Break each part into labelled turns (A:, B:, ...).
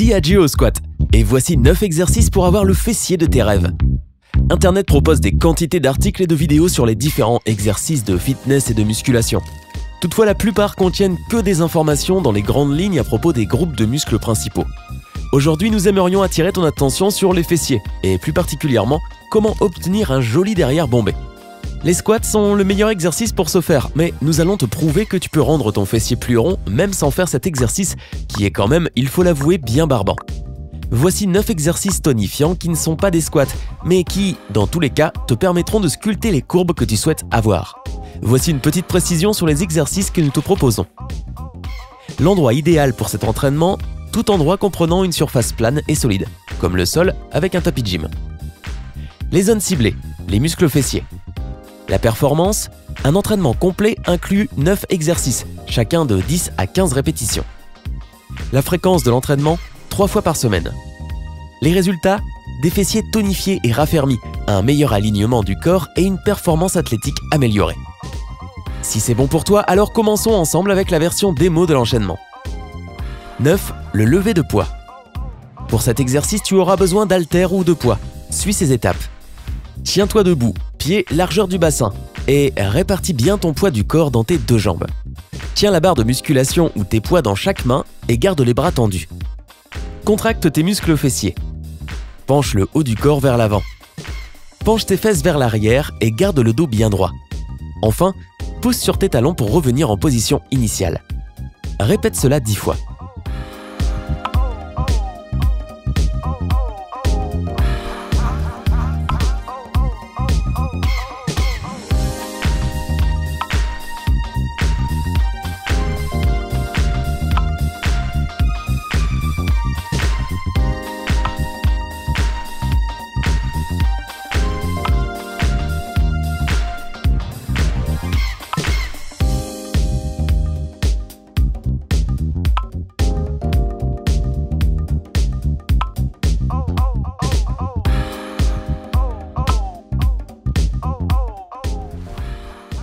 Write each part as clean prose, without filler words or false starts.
A: Dis adieu au squat et voici 9 exercices pour avoir le fessier de tes rêves. Internet propose des quantités d'articles et de vidéos sur les différents exercices de fitness et de musculation. Toutefois, la plupart contiennent que des informations dans les grandes lignes à propos des groupes de muscles principaux. Aujourd'hui, nous aimerions attirer ton attention sur les fessiers et plus particulièrement, comment obtenir un joli derrière bombé. Les squats sont le meilleur exercice pour ce faire, mais nous allons te prouver que tu peux rendre ton fessier plus rond même sans faire cet exercice qui est quand même, il faut l'avouer, bien barbant. Voici 9 exercices tonifiants qui ne sont pas des squats, mais qui, dans tous les cas, te permettront de sculpter les courbes que tu souhaites avoir. Voici une petite précision sur les exercices que nous te proposons. L'endroit idéal pour cet entraînement, tout endroit comprenant une surface plane et solide, comme le sol avec un tapis de gym. Les zones ciblées, les muscles fessiers. La performance, un entraînement complet inclut 9 exercices, chacun de 10 à 15 répétitions. La fréquence de l'entraînement, 3 fois par semaine. Les résultats, des fessiers tonifiés et raffermis, un meilleur alignement du corps et une performance athlétique améliorée. Si c'est bon pour toi, alors commençons ensemble avec la version démo de l'enchaînement. 9. Le lever de poids. Pour cet exercice, tu auras besoin d'haltères ou de poids. Suis ces étapes. Tiens-toi debout, pieds largeur du bassin, et répartis bien ton poids du corps dans tes deux jambes. Tiens la barre de musculation ou tes poids dans chaque main et garde les bras tendus. Contracte tes muscles fessiers. Penche le haut du corps vers l'avant. Penche tes fesses vers l'arrière et garde le dos bien droit. Enfin, pousse sur tes talons pour revenir en position initiale. Répète cela 10 fois.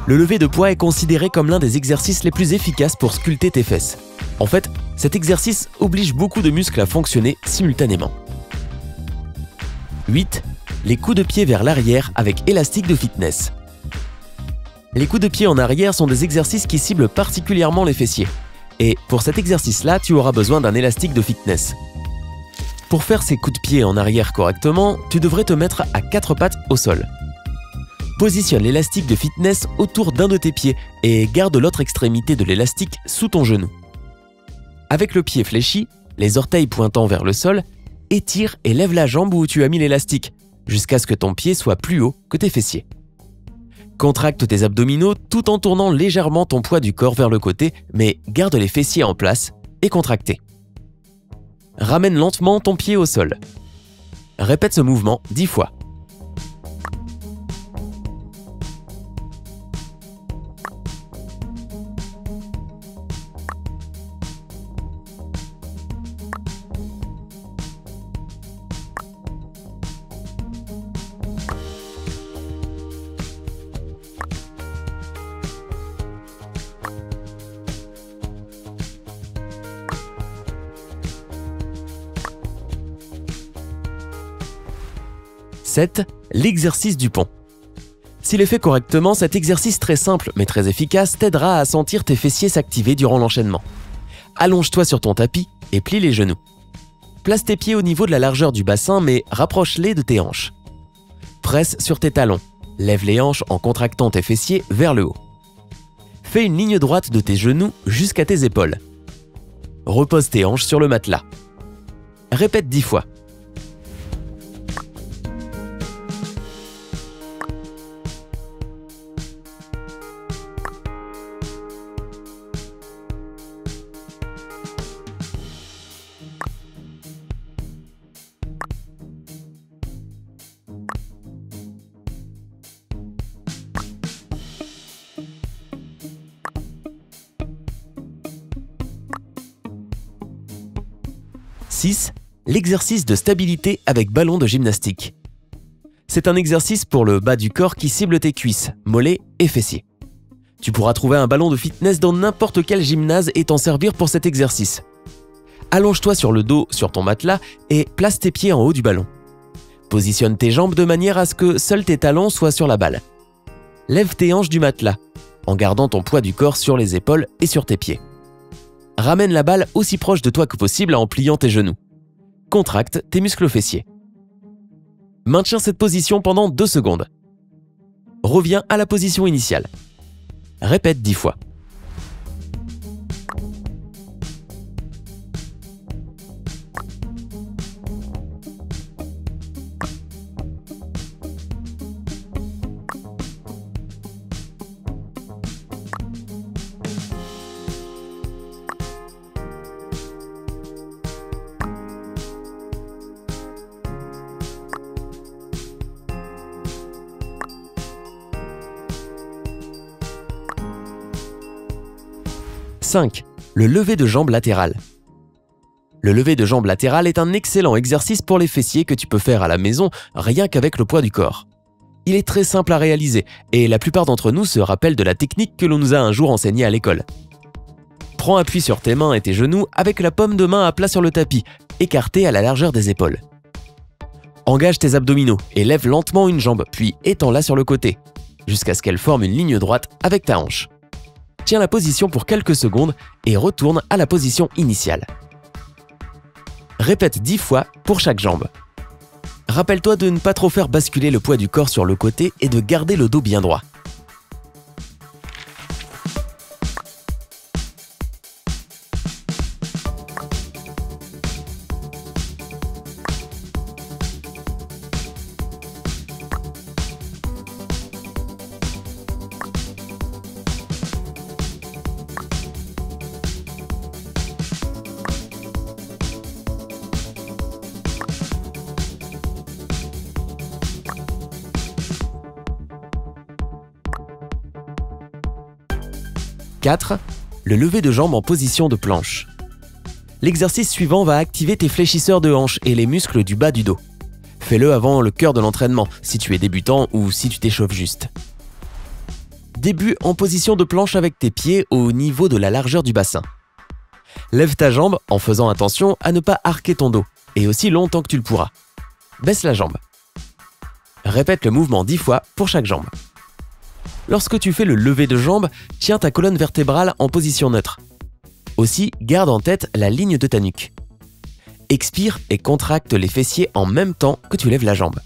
A: Le lever de poids est considéré comme l'un des exercices les plus efficaces pour sculpter tes fesses. En fait, cet exercice oblige beaucoup de muscles à fonctionner simultanément. 8. Les coups de pied vers l'arrière avec élastique de fitness. Les coups de pied en arrière sont des exercices qui ciblent particulièrement les fessiers. Et pour cet exercice-là, tu auras besoin d'un élastique de fitness. Pour faire ces coups de pied en arrière correctement, tu devrais te mettre à 4 pattes au sol. Positionne l'élastique de fitness autour d'un de tes pieds et garde l'autre extrémité de l'élastique sous ton genou. Avec le pied fléchi, les orteils pointant vers le sol, étire et lève la jambe où tu as mis l'élastique, jusqu'à ce que ton pied soit plus haut que tes fessiers. Contracte tes abdominaux tout en tournant légèrement ton poids du corps vers le côté, mais garde les fessiers en place et contractés. Ramène lentement ton pied au sol. Répète ce mouvement 10 fois. « 7. L'exercice du pont. S'il est fait correctement, cet exercice très simple mais très efficace t'aidera à sentir tes fessiers s'activer durant l'enchaînement. Allonge-toi sur ton tapis et plie les genoux. Place tes pieds au niveau de la largeur du bassin mais rapproche-les de tes hanches. Presse sur tes talons. Lève les hanches en contractant tes fessiers vers le haut. Fais une ligne droite de tes genoux jusqu'à tes épaules. Repose tes hanches sur le matelas. Répète 10 fois. « 6. L'exercice de stabilité avec ballon de gymnastique. C'est un exercice pour le bas du corps qui cible tes cuisses, mollets et fessiers. Tu pourras trouver un ballon de fitness dans n'importe quel gymnase et t'en servir pour cet exercice. Allonge-toi sur le dos sur ton matelas et place tes pieds en haut du ballon. Positionne tes jambes de manière à ce que seuls tes talons soient sur la balle. Lève tes hanches du matelas, en gardant ton poids du corps sur les épaules et sur tes pieds. Ramène la balle aussi proche de toi que possible en pliant tes genoux. Contracte tes muscles fessiers. Maintiens cette position pendant 2 secondes. Reviens à la position initiale. Répète 10 fois. « 5. Le lever de jambe latéral. Le lever de jambe latéral est un excellent exercice pour les fessiers que tu peux faire à la maison rien qu'avec le poids du corps. Il est très simple à réaliser et la plupart d'entre nous se rappellent de la technique que l'on nous a un jour enseignée à l'école. Prends appui sur tes mains et tes genoux avec la paume de main à plat sur le tapis, écartée à la largeur des épaules. Engage tes abdominaux et lève lentement une jambe, puis étends-la sur le côté, jusqu'à ce qu'elle forme une ligne droite avec ta hanche. Tiens la position pour quelques secondes et retourne à la position initiale. Répète 10 fois pour chaque jambe. Rappelle-toi de ne pas trop faire basculer le poids du corps sur le côté et de garder le dos bien droit. « 4. Le lever de jambe en position de planche. L'exercice suivant va activer tes fléchisseurs de hanches et les muscles du bas du dos. Fais-le avant le cœur de l'entraînement, si tu es débutant ou si tu t'échauffes juste. Début en position de planche avec tes pieds au niveau de la largeur du bassin. Lève ta jambe en faisant attention à ne pas arquer ton dos, et aussi longtemps que tu le pourras. Baisse la jambe. Répète le mouvement 10 fois pour chaque jambe. Lorsque tu fais le lever de jambe, tiens ta colonne vertébrale en position neutre. Aussi, garde en tête la ligne de ta nuque. Expire et contracte les fessiers en même temps que tu lèves la jambe.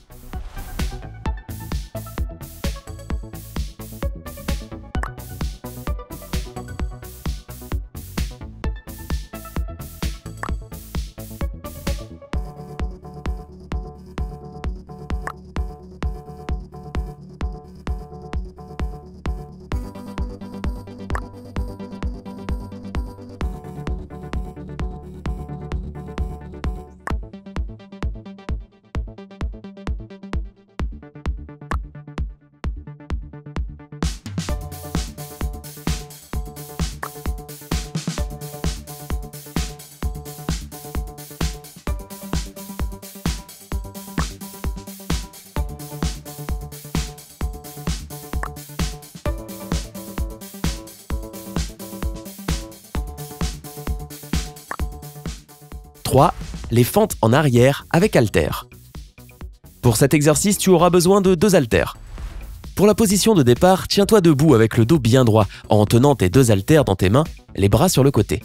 A: « 3. Les fentes en arrière avec haltères. Pour cet exercice, tu auras besoin de 2 haltères. Pour la position de départ, tiens-toi debout avec le dos bien droit en tenant tes 2 haltères dans tes mains, les bras sur le côté.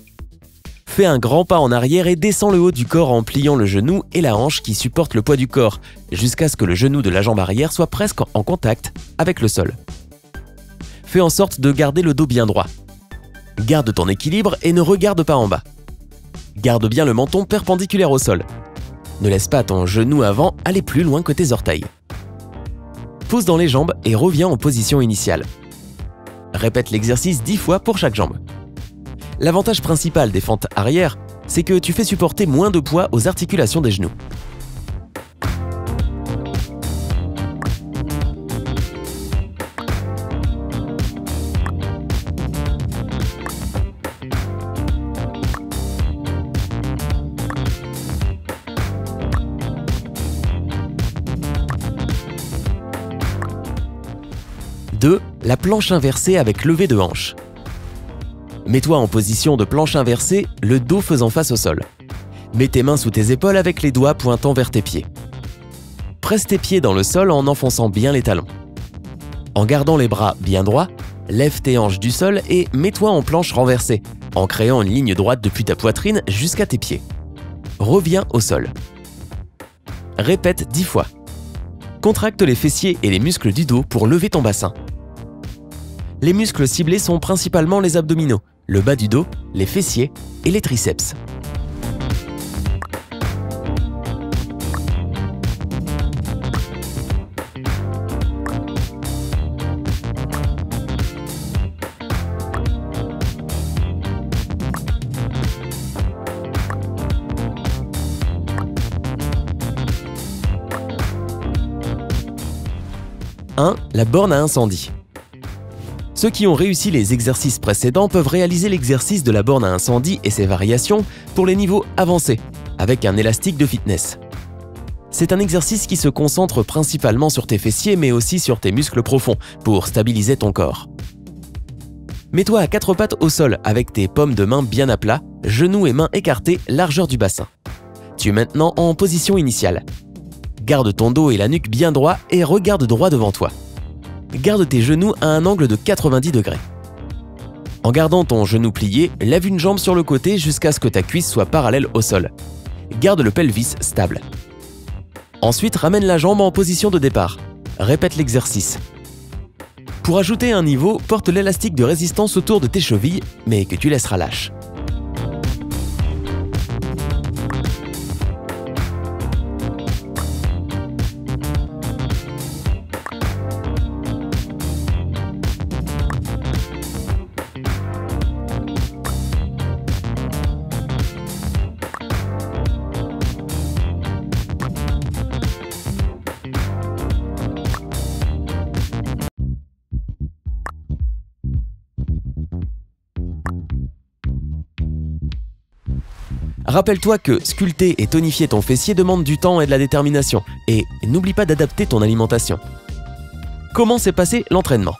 A: Fais un grand pas en arrière et descends le haut du corps en pliant le genou et la hanche qui supportent le poids du corps, jusqu'à ce que le genou de la jambe arrière soit presque en contact avec le sol. Fais en sorte de garder le dos bien droit. Garde ton équilibre et ne regarde pas en bas. Garde bien le menton perpendiculaire au sol. Ne laisse pas ton genou avant aller plus loin que tes orteils. Pousse dans les jambes et reviens en position initiale. Répète l'exercice 10 fois pour chaque jambe. L'avantage principal des fentes arrière, c'est que tu fais supporter moins de poids aux articulations des genoux. La planche inversée avec levé de hanche. Mets-toi en position de planche inversée, le dos faisant face au sol. Mets tes mains sous tes épaules avec les doigts pointant vers tes pieds. Presse tes pieds dans le sol en enfonçant bien les talons. En gardant les bras bien droits, lève tes hanches du sol et mets-toi en planche renversée, en créant une ligne droite depuis ta poitrine jusqu'à tes pieds. Reviens au sol. Répète 10 fois. Contracte les fessiers et les muscles du dos pour lever ton bassin. Les muscles ciblés sont principalement les abdominaux, le bas du dos, les fessiers et les triceps. La borne à incendie. Ceux qui ont réussi les exercices précédents peuvent réaliser l'exercice de la borne à incendie et ses variations pour les niveaux avancés, avec un élastique de fitness. C'est un exercice qui se concentre principalement sur tes fessiers mais aussi sur tes muscles profonds pour stabiliser ton corps. Mets-toi à 4 pattes au sol avec tes paumes de main bien à plat, genoux et mains écartés, largeur du bassin. Tu es maintenant en position initiale. Garde ton dos et la nuque bien droits et regarde droit devant toi. Garde tes genoux à un angle de 90 degrés. En gardant ton genou plié, lève une jambe sur le côté jusqu'à ce que ta cuisse soit parallèle au sol. Garde le pelvis stable. Ensuite, ramène la jambe en position de départ. Répète l'exercice. Pour ajouter un niveau, porte l'élastique de résistance autour de tes chevilles, mais que tu laisseras lâche. Rappelle-toi que sculpter et tonifier ton fessier demande du temps et de la détermination, et n'oublie pas d'adapter ton alimentation. Comment s'est passé l'entraînement?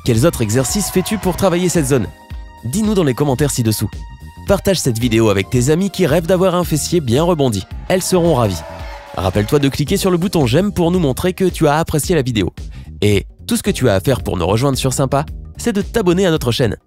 A: Quels autres exercices fais-tu pour travailler cette zone? Dis-nous dans les commentaires ci-dessous. Partage cette vidéo avec tes amis qui rêvent d'avoir un fessier bien rebondi. Elles seront ravies. Rappelle-toi de cliquer sur le bouton j'aime pour nous montrer que tu as apprécié la vidéo. Et tout ce que tu as à faire pour nous rejoindre sur Sympa, c'est de t'abonner à notre chaîne.